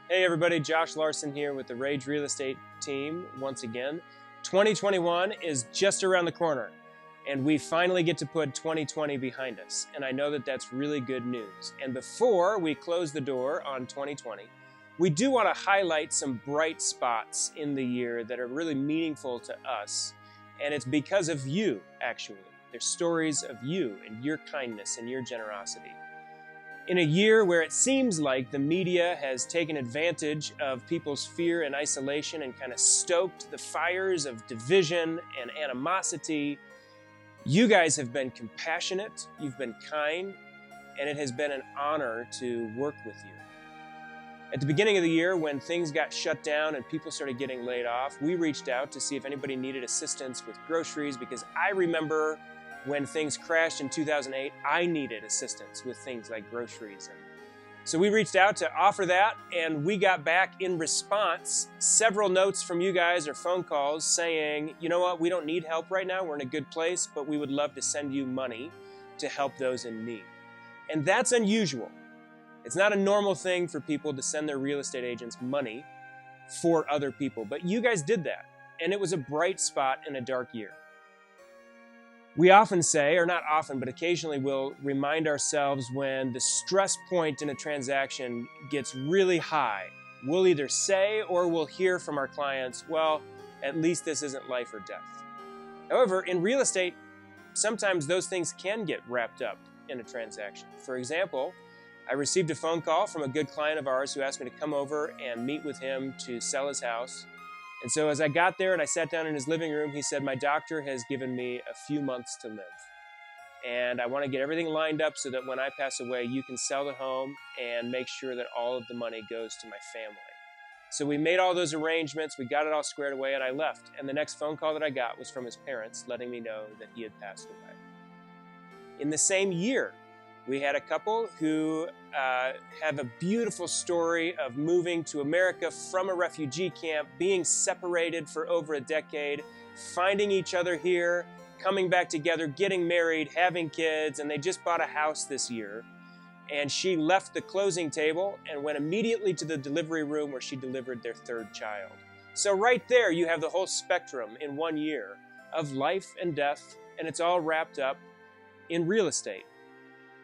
Hey everybody, Josh Larsen here with the Rage Real Estate team once again. 2021 is just around the corner, and we finally get to put 2020 behind us, and I know that that's really good news. And before we close the door on 2020, we do want to highlight some bright spots in the year that are really meaningful to us, and it's because of you, actually. They're stories of you and your kindness and your generosity. In a year where it seems like the media has taken advantage of people's fear and isolation and kind of stoked the fires of division and animosity, you guys have been compassionate, you've been kind, and it has been an honor to work with you. At the beginning of the year, when things got shut down and people started getting laid off, we reached out to see if anybody needed assistance with groceries, because I remember when things crashed in 2008, I needed assistance with things like groceries. And so we reached out to offer that, and we got back in response several notes from you guys or phone calls saying, you know what, we don't need help right now, we're in a good place, but we would love to send you money to help those in need. And that's unusual. It's not a normal thing for people to send their real estate agents money for other people, but you guys did that, and it was a bright spot in a dark year. We often say, or not often, but occasionally we'll remind ourselves when the stress point in a transaction gets really high, we'll either say or we'll hear from our clients, well, at least this isn't life or death. However, in real estate, sometimes those things can get wrapped up in a transaction. For example, I received a phone call from a good client of ours who asked me to come over and meet with him to sell his house. And so as I got there and I sat down in his living room, he said, my doctor has given me a few months to live. And I want to get everything lined up so that when I pass away, you can sell the home and make sure that all of the money goes to my family. So we made all those arrangements, we got it all squared away, and I left. And the next phone call that I got was from his parents letting me know that he had passed away. In the same year, we had a couple who have a beautiful story of moving to America from a refugee camp, being separated for over a decade, finding each other here, coming back together, getting married, having kids, and they just bought a house this year. And she left the closing table and went immediately to the delivery room where she delivered their third child. So right there, you have the whole spectrum in 1 year of life and death, and it's all wrapped up in real estate.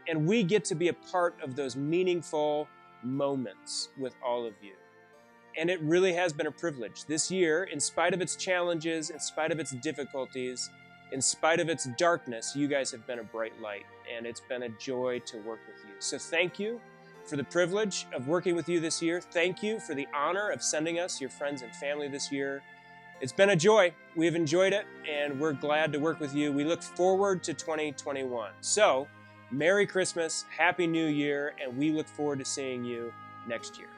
And we get to be a part of those meaningful moments with all of you. And it really has been a privilege. This year, in spite of its challenges, in spite of its difficulties, in spite of its darkness, you guys have been a bright light, and it's been a joy to work with you. So thank you for the privilege of working with you this year. Thank you for the honor of sending us your friends and family this year. It's been a joy. We've enjoyed it, and we're glad to work with you. We look forward to 2021. So, Merry Christmas, Happy New Year, and we look forward to seeing you next year.